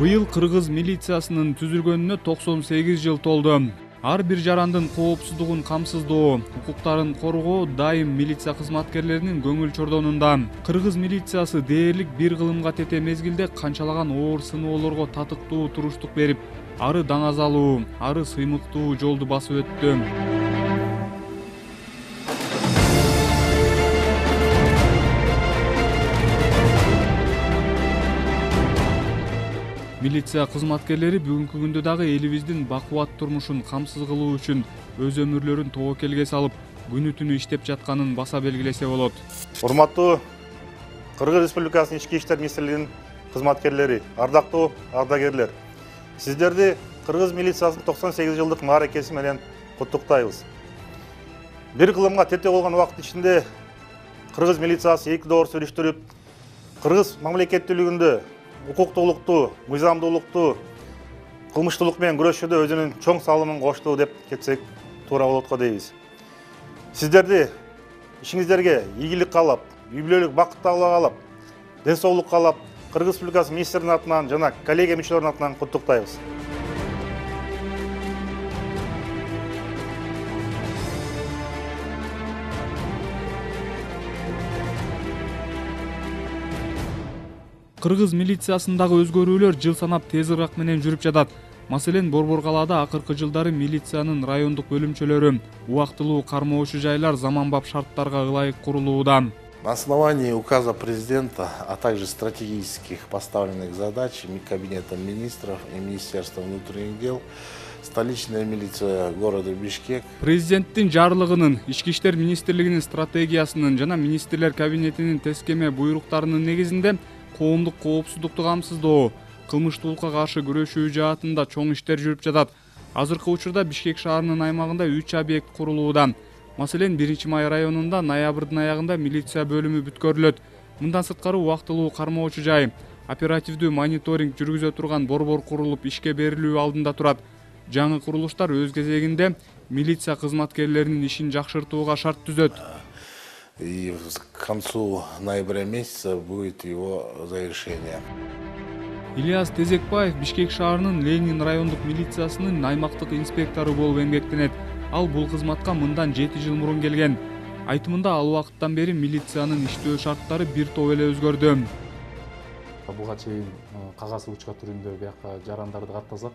Быйыл кыргыз милициясынын түзүлгөнүнө 98 жыл толду. Ар бир жарандын коопсуздугун камсыздоо, укуктарын коргоо дайым милиция кызматкерлеринин көңүл чордонунда. Кыргыз милициясы дээрлик бир кылымга тете мезгилде канчалаган оор сыноолорго татыктуу туруштук берип, ары даңазалуу, ары сыймыктуу жолду басып өттү. Милиция кызматкерлери бүгүнкү күндө дагы элибиздин бакубат турмушун камсыз кылуу үчүн өз өмүрлөрүн тобокелге салып, күнү түнү иштеп жатканын баса белгилесе болот. Урматтуу Кыргыз Республикасынын Ички иштер министрлигинин кызматкерлери, ардактуу ардагерлер, сиздерди Кыргыз милициясынын 98 жылдык мааракеси менен куттуктайбыз. Бир кылымга тете болгон убакыт ичинде Кыргыз милициясы эки доор сүйлөштүрүп, кыргыз мамлекеттүүлүгүндө укуктуулукту, мыйзамдуулукту, кылмыштуулук менен күрөшүүдө өзүнүн чоң салымын кошту деп кетсек туура болот го дейбиз. Сиздерди ишиңиздерге ийгилик каалап, үй бүлөлүк бакыт каалап, ден соолук каалап, Кыргыз Республикасы министринин атынан жана коллегия мүчөлөрүнүн атынан куттуктайбыз. Кыргыз милициясындагы өзгөрүүлөр жыл санап тез ыргак менен жүрүп жатат. Маселен, Борбор калаада акыркы жылдары милициянын райондук бөлүмчөлөрү, убактылуу кармоочу жайлар заманбап шарттарга ылайык курулууда. На основании указа президента, а также стратегических поставленных задач Кабинетом министров и Министерством внутренних дел, столичная милиция города Бишкек. Президенттин жарлыгынын, Ички иштер министрлигинин стратегиясынын жана министрлер кабинетинин тескеме буйруктарынын негизинде коомдук коопсуздукту камсыздоо, кылмыштуулукка каршы күрөшүү жаатында чоң иштер жүрүп жатат. Азыркы учурда Бишкек шаарынын аймагында 3 объект курулууда. Маселен, 1-Май районунда ноябрдын аягында милиция бөлүмү бүткөрүлөт. Мындан сырткары убактылуу кармоочу жай, оперативдүү мониторинг жүргүзө турган борбор курулуп ишке берилүү алдында турат. Жаңы курулуштар өз кезегинде милиция кызматкерлеринин ишин жакшыртууга шарт түзөт. И к концу ноября месяца будет его завершение. Ильяс Тезекбаев Бишкек шаарынын Ленин райондук милициясынын аймактык инспектору болуп эмгектенет. Ал бул кызматка мындан 7 жыл мурун келген. Айтымында ал убакыттан бери милициянын иштөө шарттары бир топ эле өзгөрдү. Буга чейин кагаз ручка түрүндө бияка жарандарды каттасак,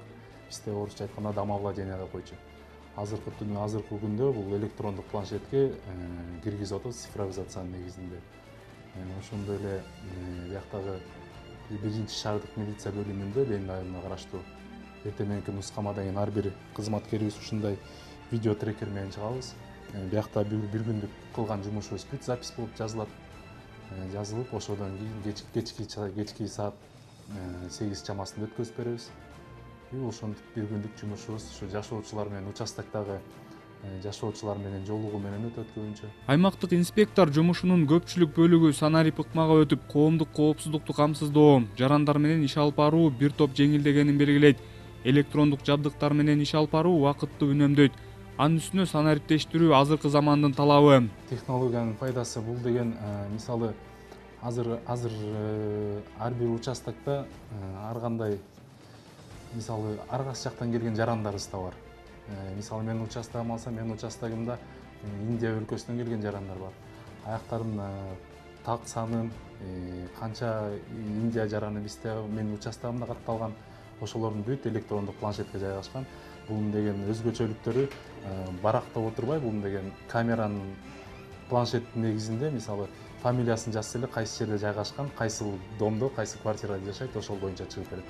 бизде орусча айтканда домовладение деп койчу. Азыркы күндө бул электрондук планшетке киргизип атабыз цифровизациянын негизинде. Ошондой эле бияктагы 1-чи шаардык милиция бөлүмүндө Ленин районуна караштуу эртең мененки нускамадан кийин ар бир кызматкерибиз ушундай видео трекер менен чыгабыз. Биякта бир күндүк кылган жумушубуз бүт запись болуп жазылып, ошодон кийин кечки саат 8 чамасында өткөзүп беребиз. Ошондук бир күндүк жумушубуз ушу жашоочулар менен участоктогу жашоочулар менен жолугуу менен өтөт көбүнчө. Аймактык инспектор жумушунун көпчүлүк бөлүгү санарип ыкмага өтүп, коомдук коопсуздукту камсыздоо, жарандар менен иш алып баруу бир топ жеңилдегенин белгилейт. Электрондук жабдыктар менен иш алып баруу убакытты үнөмдөйт. Анын үстүнө санариптештирүү азыркы замандын талабы. Технологиянын пайдасы бул деген, мисалы азыр ар бир участокто ар кандай мисалы ар кайсы жактан келген жарандарыбыз да бар. Мисалы менин участогум алсам, менин участогумда Индия өлкөсүнөн келген жарандар бар. Аяктарын так санын, канча Индия жараны бизде менин участогумда катталган, ошолордун бүт электрондук планшетке жайгашкан. Бул деген өзгөчөлүктөрү баракта отурбай, бул деген камеранын планшеттин негизинде мисалы фамилиясын жазса эле кайсы жерде жайгашкан, кайсы домдо, кайсы квартирада жашайт, ошол боюнча чыгып берет.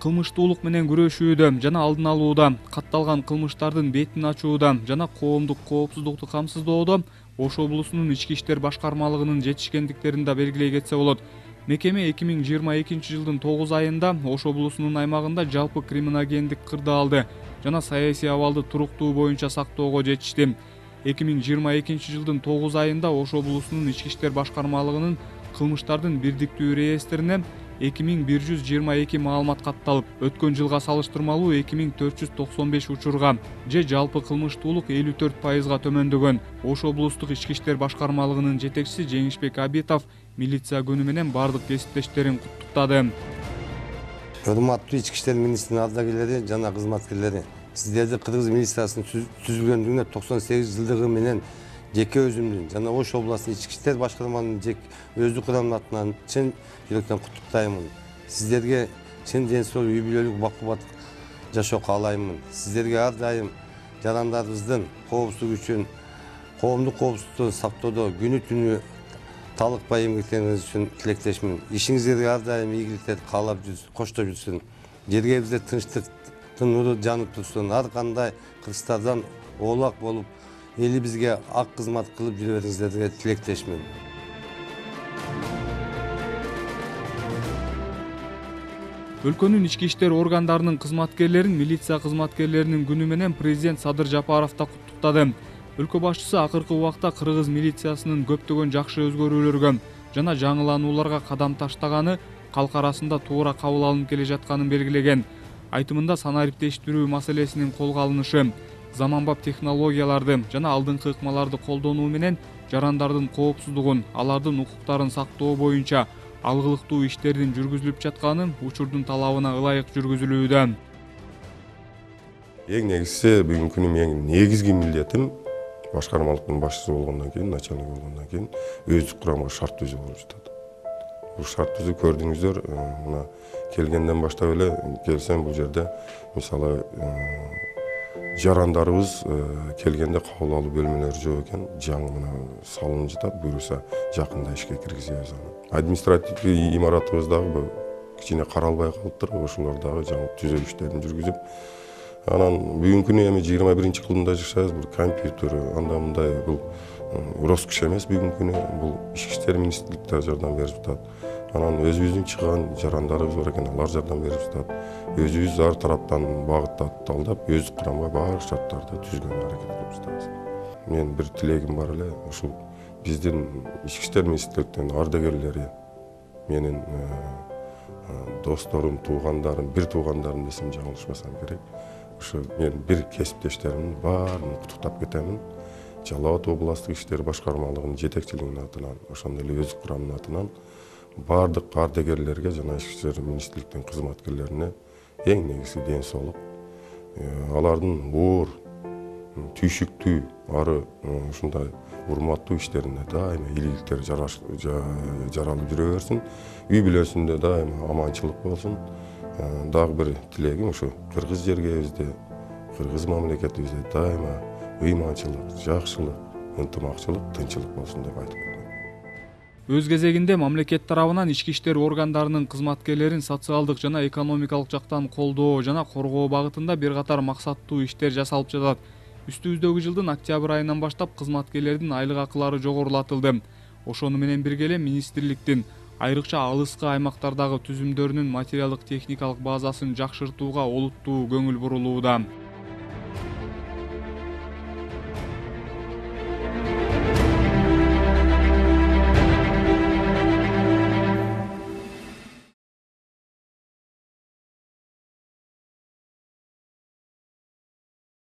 Кылмыштуулук менен күрөшүүдө жана алдын алууда, катталган кылмыштардын бетин ачууда жана коомдук коопсуздукту камсыздоодо Ош облусунун ички иштер башкармалыгынын жетишкендиктерин да белгилей кетсе болот. Мекеме 2022 жылдын 9 айында Ош облусунун аймагында жалпы криминогендик кырдаалды жана саясий абалды туруктуу боюнча сактоого жетишти. 2022 жылдын 9 айында Ош облусунун ички иштер башкармалыгынын кылмыштардын бирдиктүү реестрине 2122 маалымат катталып, өткөн жылга салыштырмалуу 2495 учурга же жалпы кылмыштуулук 54%га төмөндөгөн. Ош облустук ички иштер башкармалыгынын жетекчиси Жеңишбек Абитов милиция күнү менен бардык кесиптештерин куттуктады. Урматтуу ички иштер министринин ардагерлери жана кызматкерлери, сиздерди Кыргыз милициясынын түзүлгөндүгүнө 98 жылдыгы менен жеке өзүмдүн жана Ош областынын ички иштер башкармалыгынын өздүк курамдын атынан чын жүрөктөн куттуктаймын. Сиздерге чын ден соолук, үй бүлөлүк, бакубат жашоо каалаймын. Сиздерге ар дайым жарандарыбыздын коопсуздугу үчүн, коомдук коопсуздукту сактоодо күнү-түнү талыкпай эмгектениңиз үчүн тилектешмин. Ишиңиздерге ар дайым ийгиликтер каалап коштоп жүрсүн. Жергебизде тынчтыктын нуру жанып турсун. Ар кандай кыргыздардан оолак болуп, элибизге ак кызмат кылып жүрө бериңиздерге тилектешмин. Өлкөнүн ички иштер органдарынын кызматкерлерин милиция кызматкерлеринин күнү менен президент Садыр Жапаров да куттуктады. Өлкө башчысы акыркы убакта кыргыз милициясынын көптөгөн жакшы өзгөрүүлөргө жана жаңыланууларга кадам таштаганы, калк арасында туура кабыл алынып келе жатканын белгилеген. Айтымында санариптештирүү маселесинин колго алынышы, заманбап технологияларды жана алдыңкы ыкмаларды колдонуу менен жарандардын коопсуздугун, алардын укуктарын сактоо боюнча алгылыктуу иштердин жүргүзүлүп жатканы учурдун талабына ылайык жүргүзүлүүдө. Эң негизгиси бүгүнкү күнү менин негизги милдетим башкармалыктын башчысы болгондон кийин, начальник болгондон кийин өздүк курамга шарт түзүү болуп жатат. Бул шарт түзүү көрдүңүздөр, мына келгенден баштап эле келсем бул жерде мисалы жарандарыбыз келгенде кабыл алуу бөлмөлөрү жок экен, жаңы мына салынып жатат, буюрса жакында ишке киргизебиз аны. Административдик имаратыбыз дагы кичине каралбай калыптыр, ошолор дагы жаңы түзөө иштерин жүргүзүп, анан бүгүнкү күнү эми 21-кылымда жашайбыз, бул компьютер, анда мындай бул роскош эмес бүгүнкү күнү, бул ички иштер министрлиги да жардам берип жатат. Анан өзүбүздүн чыган жарандарыбыз бар экен, алар жардам берип жатат. Өзүбүз ар тараптан багытты талдап, өздүк курамга баардык шарттарды түзгөнгө аракет кылып жатабыз. Мен бир тилегим бар эле, ушул биздин ички иштер министрлигинин ардагерлери, менин досторум, туугандарым, бир туугандарым десем жаңылышпасам керек. Ушу мен бир кесиптештеримдин баарын куттуктап кетемин. Жалал Абад областык иштер башкармалыгынын жетекчилигинин атынан, ошондой эле өздүк курамдын атынан баардык ардагерлерге жана ички иштер министрлигинин кызматкерлерине эң негизги ден соолук, алардын оор, түйшүктүү, ары ушундай урматтуу иштерине дайыма ийгиликтер жаралып жүрө берсин. Үй бүлөсүндө дайыма аманчылык болсун. Дагы бир тилегим ушу кыргыз жергебизде, кыргыз мамлекетибизде дайыма ыйманчылык, жакшылык, ынтымакчылык, тынччылык болсун деп айтып кетем. Өз кезегинде мамлекет тарабынан ички иштер органдарынын кызматкерлерин социалдык жана экономикалык жактан колдоо жана коргоо багытында бир катар максаттуу иштер жасалып жатат. Үстүбүздөгү жылдын октябрь айынан баштап кызматкерлердин айлык акылары жогорулатылды. Ошону менен бирге эле министрликтин айрыкча алыскы аймактардагы түзүмдөрүнүн материалдык техникалык базасын жакшыртууга олуттуу көңүл бурулууда.